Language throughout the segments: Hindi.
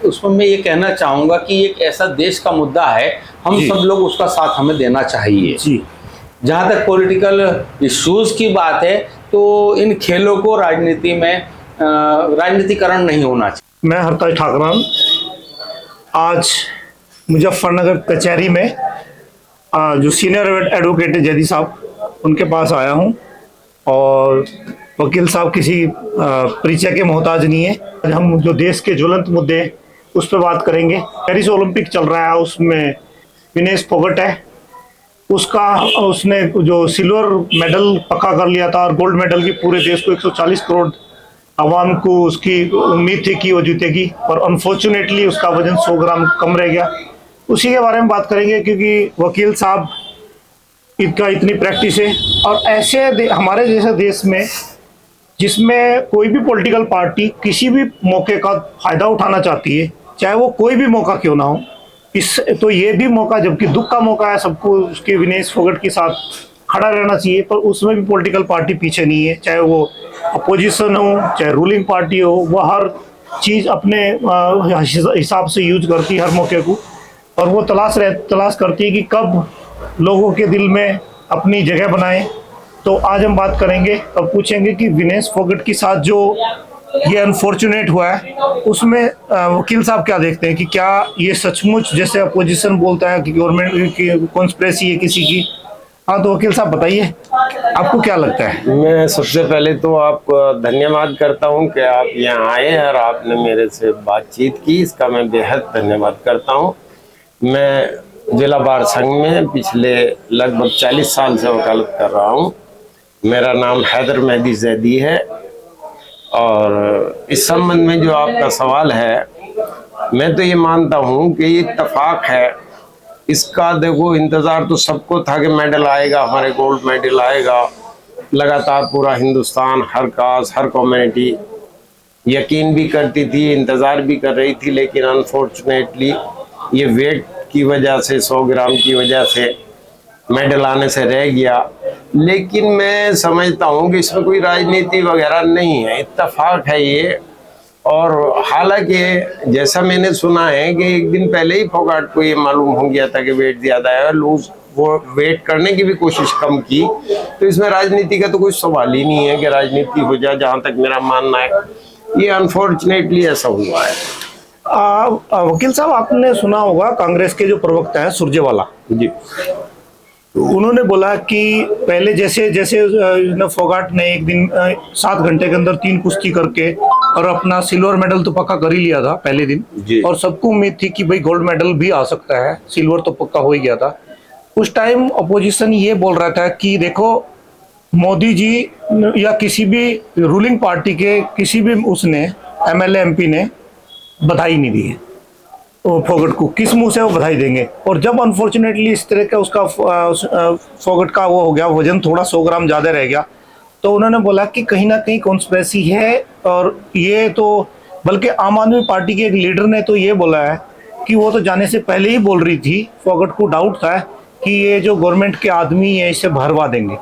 उसमें मैं ये कहना चाहूँगा कि एक ऐसा देश का मुद्दा है, हम जी। सब लोग उसका साथ हमें देना चाहिए। जी। जहाँ तक पॉलिटिकल इश्यूज़ की बात है, तो इन खेलों को राजनीति में राजनीतिकरण नहीं होना चाहिए। मैं हरताज ठाकरान आज मुजफ्फरनगर कचहरी में जो सीनियर एडवोकेट है जैदी साहब, उनके पास आया हूँ और वकील साहब किसी परिचय के मोहताज नहीं है। आज हम जो देश के ज्वलंत मुद्दे हैं उस पर बात करेंगे। पेरिस ओलंपिक चल रहा है, उसमें विनेश फोगट है, उसने जो सिल्वर मेडल पक्का कर लिया था और गोल्ड मेडल की पूरे देश को 140 करोड़ आवाम को उसकी उम्मीद थी कि वो जीतेगी, और अनफॉर्चुनेटली उसका वजन 100 ग्राम कम रह गया। उसी के बारे में बात करेंगे क्योंकि वकील साहब इनका इतनी प्रैक्टिस है, और ऐसे हमारे जैसे देश में जिसमें कोई भी पॉलिटिकल पार्टी किसी भी मौके का फायदा उठाना चाहती है, चाहे वो कोई भी मौका क्यों ना हो, तो ये भी मौका, जबकि दुख का मौका है, सबको उसके विनेश फोगट के साथ खड़ा रहना चाहिए, पर उसमें भी पॉलिटिकल पार्टी पीछे नहीं है। चाहे वो अपोजिशन हो चाहे रूलिंग पार्टी हो, वो हर चीज़ अपने हिसाब से यूज करती है हर मौके को, और वो तलाश करती है कि कब लोगों के दिल में अपनी जगह बनाए। तो आज हम बात करेंगे और पूछेंगे कि विनेश फोगट के साथ जो ये अनफॉर्चुनेट हुआ है, उसमें वकील साहब क्या देखते हैं कि क्या ये सचमुच जैसे अपोजिशन बोलता है कि गवर्नमेंट की कॉन्स्पिरेसी है किसी की? हाँ, तो वकील साहब बताइए, आपको क्या लगता है? मैं सबसे पहले तो आपको धन्यवाद करता हूं कि आप यहाँ आए और आपने मेरे से बातचीत की, इसका मैं बेहद धन्यवाद करता हूं। मैं जिला बार संघ में पिछले लगभग 40 साल से वकालत कर रहा हूं। मेरा नाम हैदर मेहदी जैदी है, और इस संबंध में जो आपका सवाल है, मैं तो ये मानता हूं कि ये इत्तेफाक है। इसका देखो, इंतज़ार तो सबको था कि मेडल आएगा, हमारे गोल्ड मेडल आएगा। लगातार पूरा हिंदुस्तान, हर कास्ट, हर कम्युनिटी यकीन भी करती थी, इंतज़ार भी कर रही थी, लेकिन अनफॉर्चुनेटली ये वेट की वजह से, 100 ग्राम की वजह से मेडल आने से रह गया। लेकिन मैं समझता हूँ कि इसमें कोई राजनीति वगैरह नहीं है, इत्तेफाक है ये। और हालांकि जैसा मैंने सुना है कि एक दिन पहले ही फोगाट को ये मालूम हो गया था कि वेट ज़्यादा है, और वो वेट करने की भी कोशिश कम की, तो इसमें राजनीति का तो कोई सवाल ही नहीं है कि राजनीति हो जाए, जहाँ तक मेरा मानना है। ये अनफॉर्चुनेटली ऐसा हुआ है। वकील साहब, आपने सुना होगा कांग्रेस के जो प्रवक्ता है सुरजेवाला जी, उन्होंने बोला कि पहले जैसे फोगाट ने एक दिन 7 घंटे के अंदर 3 कुश्ती करके और अपना सिल्वर मेडल तो पक्का कर ही लिया था पहले दिन, और सबको उम्मीद थी कि भाई गोल्ड मेडल भी आ सकता है, सिल्वर तो पक्का हो ही गया था। उस टाइम अपोजिशन ये बोल रहा था कि देखो, मोदी जी या किसी भी रूलिंग पार्टी के किसी भी उसने एमएलए एमपी ने बधाई नहीं दी है फोगट को, किस मुंह से वो बधाई देंगे? और जब अनफॉर्चुनेटली इस तरह का उसका फोगट का वो हो गया, वजन थोड़ा 100 ग्राम ज़्यादा रह गया, तो उन्होंने बोला कि कहीं ना कहीं कॉन्स्पिरेसी है। और ये तो बल्कि आम आदमी पार्टी के एक लीडर ने तो ये बोला है कि वो तो जाने से पहले ही बोल रही थी, फोगट को डाउट था कि ये जो गवर्नमेंट के आदमी है इसे भरवा देंगे।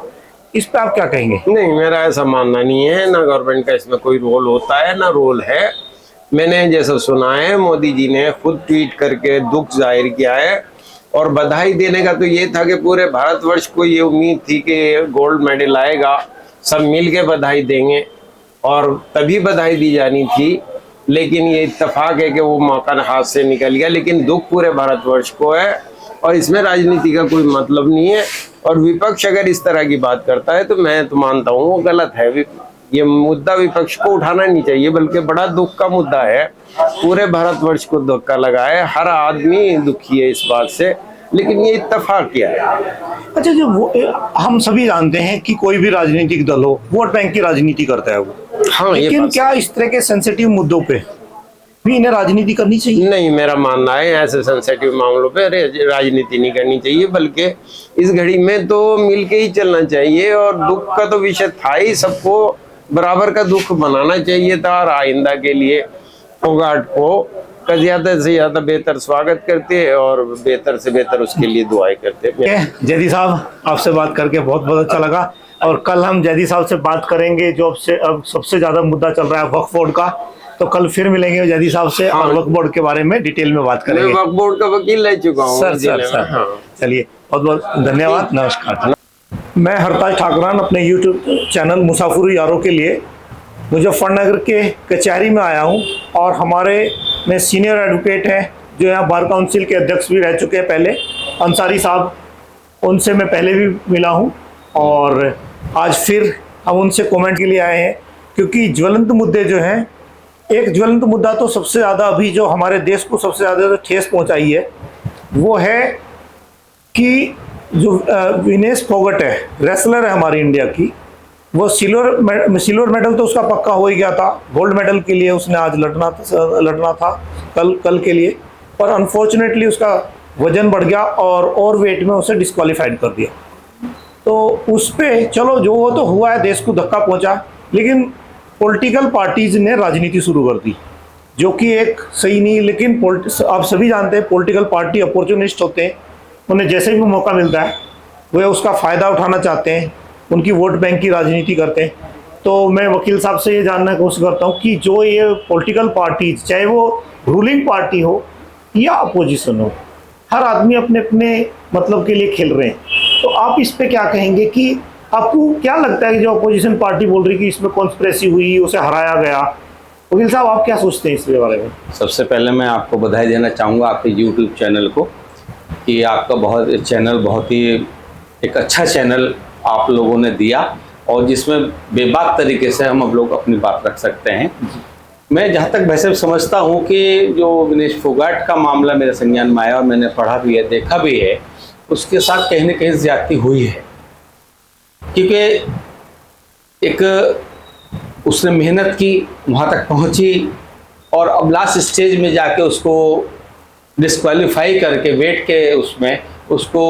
इस पर आप क्या कहेंगे? नहीं, मेरा ऐसा मानना नहीं है। ना गवर्नमेंट का इसमें कोई रोल होता है, ना रोल है। मैंने जैसा सुना है, मोदी जी ने खुद ट्वीट करके दुख जाहिर किया है, और बधाई देने का तो ये था कि पूरे भारतवर्ष को ये उम्मीद थी कि गोल्ड मेडल आएगा, सब मिल के बधाई देंगे, और तभी बधाई दी जानी थी। लेकिन ये इत्तेफाक है कि वो मौका हाथ से निकल गया। लेकिन दुख पूरे भारतवर्ष को है, और इसमें राजनीति का कोई मतलब नहीं है। और विपक्ष अगर इस तरह की बात करता है तो मैं तो मानता हूँ वो गलत है। ये मुद्दा विपक्ष को उठाना नहीं चाहिए, बल्कि बड़ा दुख का मुद्दा है, पूरे भारतवर्ष को धक्का लगा है, हर आदमी दुखी है इस बात से। लेकिन ये इत्तेफाक क्या है? अच्छा, जो हम सभी जानते हैं कि कोई भी राजनीतिक दल हो, वोट बैंक की राजनीति करता है वो। हाँ, लेकिन क्या इस तरह के सेंसिटिव मुद्दों पे भी इन्हें राजनीति करनी चाहिए? नहीं, मेरा मानना है ऐसे सेंसिटिव मामलों पे राजनीति नहीं करनी चाहिए, बल्कि इस घड़ी में तो मिलके ही चलना चाहिए। और दुख का तो विषय था ही, सबको बराबर का दुख बनाना चाहिए था। और आइंदा के लिए फोगाट को ज़्यादा से ज़्यादा बेहतर स्वागत करते और बेहतर से बेहतर उसके लिए दुआएं करते। जैदी साहब, आपसे बात करके बहुत बहुत अच्छा लगा, और कल हम जैदी साहब से बात करेंगे जो अब सबसे ज़्यादा मुद्दा चल रहा है वक्फ बोर्ड का। तो कल फिर मिलेंगे जैदी साहब से और वक्फ बोर्ड के बारे में डिटेल में बात मैं करेंगे। वक्फ बोर्ड का वकील रह चुका हूँ सर जिले सर में। सर हाँ। चलिए बहुत बहुत धन्यवाद, नमस्कार। मैं हरताज ठाकरान अपने यूट्यूब चैनल मुसाफिर यारों के लिए मुजफ्फरनगर के कचहरी में आया हूं और हमारे में सीनियर एडवोकेट हैं जो यहाँ बार काउंसिल के अध्यक्ष भी रह चुके हैं पहले, अंसारी साहब, उनसे मैं पहले भी मिला हूं और आज फिर हम उनसे कमेंट के लिए आए हैं क्योंकि ज्वलंत मुद्दे जो हैं, एक ज्वलंत मुद्दा तो सबसे ज़्यादा अभी जो हमारे देश को सबसे ज़्यादा ठेस पहुंचाई है वो है कि जो विनेश फोगट है, रेसलर है हमारी इंडिया की, वो सिल्वर मेडल तो उसका पक्का हो ही गया था, गोल्ड मेडल के लिए उसने आज लड़ना था कल के लिए, पर अनफॉर्चुनेटली उसका वजन बढ़ गया और वेट में उसे डिस्क्वालीफाइड कर दिया। तो उस पे चलो जो वो तो हुआ है, देश को धक्का पहुंचा, लेकिन पॉलिटिकल पार्टीज ने राजनीति शुरू कर दी जो कि एक सही नहीं। लेकिन आप सभी जानते हैं पॉलिटिकल पार्टी अपॉर्चुनिस्ट होते हैं, उन्हें जैसे भी मौका मिलता है वे उसका फ़ायदा उठाना चाहते हैं, उनकी वोट बैंक की राजनीति करते हैं। तो मैं वकील साहब से ये जानने की कोशिश करता हूँ कि जो ये पॉलिटिकल पार्टीज, चाहे वो रूलिंग पार्टी हो या अपोजिशन हो, हर आदमी अपने अपने मतलब के लिए खेल रहे हैं, तो आप इस पे क्या कहेंगे कि आपको क्या लगता है कि जो अपोजिशन पार्टी बोल रही कि इसमें कॉन्स्पिरेसी हुई, उसे हराया गया, वकील साहब आप क्या सोचते हैं इसके बारे में? सबसे पहले मैं आपको बधाई देना चाहूँगा आपके यूट्यूब चैनल को कि आपका चैनल बहुत ही एक अच्छा चैनल आप लोगों ने दिया और जिसमें बेबाक तरीके से हम लोग अपनी बात रख सकते हैं। मैं जहाँ तक वैसे समझता हूँ कि जो विनेश फोगाट का मामला मेरे संज्ञान में आया और मैंने पढ़ा भी है, देखा भी है, उसके साथ कहीं ना कहीं ज्यादती हुई है क्योंकि एक उसने मेहनत की, वहाँ तक पहुँची और अब लास्ट स्टेज में जाके उसको डिस्क्वालीफाई करके वेट के उसमें उसको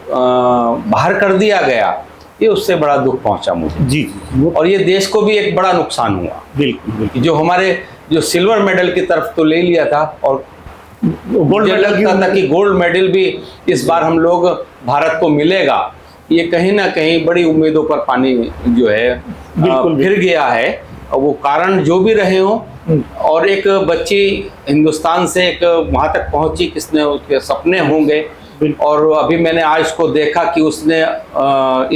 बाहर कर दिया गया, ये उससे बड़ा दुख पहुंचा मुझे जी और ये देश को भी एक बड़ा नुकसान हुआ। बिल्कुल जो हमारे जो सिल्वर मेडल की तरफ तो ले लिया था और गोल्ड मेडल लगता था कि गोल्ड मेडल भी इस बार हम लोग भारत को मिलेगा, ये कहीं ना कहीं बड़ी उम्मीदों पर पानी जो है फिर गया है। और वो कारण जो भी रहे हों, और एक बच्ची हिंदुस्तान से एक वहाँ तक पहुंची, किसने उसके सपने होंगे, और अभी मैंने आज उसको देखा कि उसने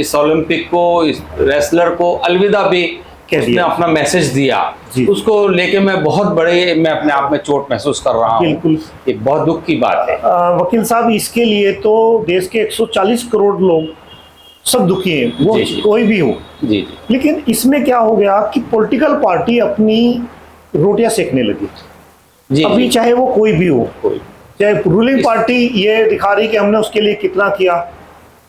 इस ओलंपिक को, इस रेसलर को अलविदा भी उसने अपना मैसेज दिया, उसको लेके मैं मैं अपने आप में चोट महसूस कर रहा हूँ। बिल्कुल एक बहुत दुख की बात है वकील साहब, इसके लिए तो देश के 140 करोड़ लोग सब दुखी हैं, वो कोई भी हो। जी। लेकिन इसमें क्या हो गया कि पॉलिटिकल पार्टी अपनी रोटियां सेकने लगी अभी, चाहे वो कोई भी हो, चाहे रूलिंग पार्टी ये दिखा रही कि हमने उसके लिए कितना किया,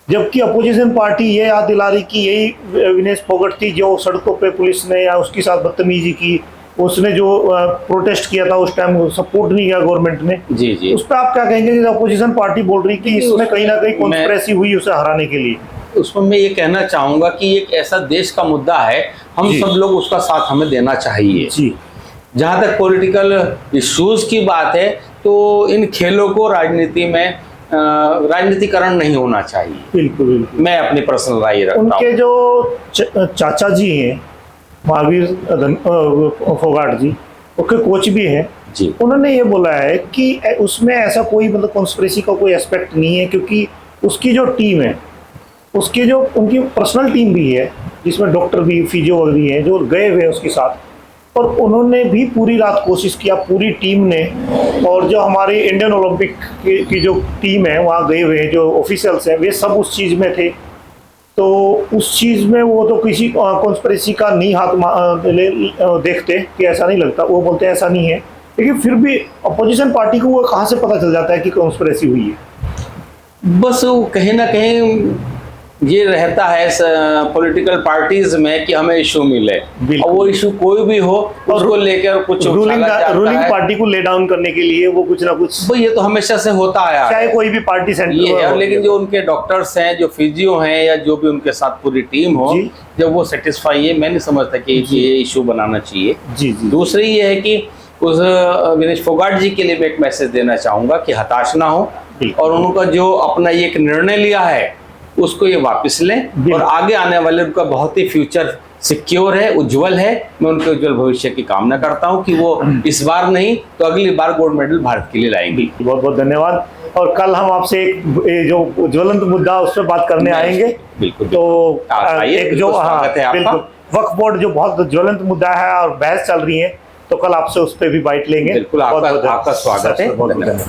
जबकि अपोजिशन पार्टी ये याद दिला रही कि यही विनेश फोगट थी जो सड़कों पे पुलिस ने या उसके साथ बदतमीजी की, उसने जो प्रोटेस्ट किया था उस टाइम सपोर्ट नहीं किया गवर्नमेंट ने। जी। उस पर आप क्या कहेंगे? अपोजिशन पार्टी बोल रही कि इसमें कहीं ना कहीं कॉन्स्पिरेसी हुई उसे हराने के लिए। उसमें मैं ये कहना चाहूंगा कि एक ऐसा देश का मुद्दा है, हम सब लोग उसका साथ हमें देना चाहिए जी। जहाँ तक पॉलिटिकल इश्यूज की बात है तो इन खेलों को राजनीति में राजनीतिकरण नहीं होना चाहिए। बिल्कुल मैं अपनी पर्सनल राय रखता हूँ। उनके जो चाचा जी हैं महावीर फोगाट जी, उनके कोच भी हैं जी, उन्होंने ये बोला है कि उसमें ऐसा कोई मतलब कॉन्स्पिरेसी का कोई एस्पेक्ट नहीं है, क्योंकि उसकी जो टीम है, उसकी जो उनकी पर्सनल टीम भी है जिसमें डॉक्टर भी, फिजियो भी हैं जो गए हुए हैं उसके साथ, और उन्होंने भी पूरी रात कोशिश किया, पूरी टीम ने, और जो हमारी इंडियन ओलंपिक की जो टीम है वहाँ गए हुए हैं, जो ऑफिशियल्स हैं वे सब उस चीज़ में थे। तो उस चीज़ में वो तो किसी कॉन्स्पिरेसी का नहीं हाथ देखते कि ऐसा नहीं लगता, वो बोलते हैं ऐसा नहीं है, लेकिन फिर भी अपोजिशन पार्टी को वो कहाँ से पता चल जाता है कि कॉन्स्पिरेसी हुई है? बस वो कहीं ना कहीं ये रहता है पॉलिटिकल पार्टीज में कि हमें इशू मिले, और वो इशू कोई भी हो उसको लेकर कुछ रूलिंग पार्टी को ले डाउन करने के लिए वो कुछ ना कुछ, ये तो हमेशा से होता आया, चाहे कोई भी पार्टी सेंटर है। लेकिन जो उनके डॉक्टर्स हैं, जो फिजियो हैं, या जो भी उनके साथ पूरी टीम हो, जब वो सेटिस्फाई है, मैं नहीं समझता कि ये इशू बनाना चाहिए। जी। दूसरी ये है कि उस विनेश फोगाट जी के लिए मैं एक मैसेज देना चाहूंगा कि हताश ना हो, और उनका जो अपना एक निर्णय लिया है उसको ये वापस लें, और आगे आने वाले उनका बहुत ही फ्यूचर सिक्योर है, उज्जवल है। मैं उनके उज्जवल भविष्य की कामना करता हूं कि वो इस बार नहीं तो अगली बार गोल्ड मेडल भारत के लिए लाएंगे। बहुत बहुत धन्यवाद। और कल हम आपसे एक जो ज्वलंत मुद्दा उस पर बात करने आएंगे। बिल्कुल। तो आइए, एक जो स्वागत है आपका। बिल्कुल वक्फ बोर्ड जो बहुत ज्वलंत मुद्दा है और बहस चल रही है, तो कल आपसे उस पर भी बाइट लेंगे। बिल्कुल, आपका स्वागत है। बहुत धन्यवाद।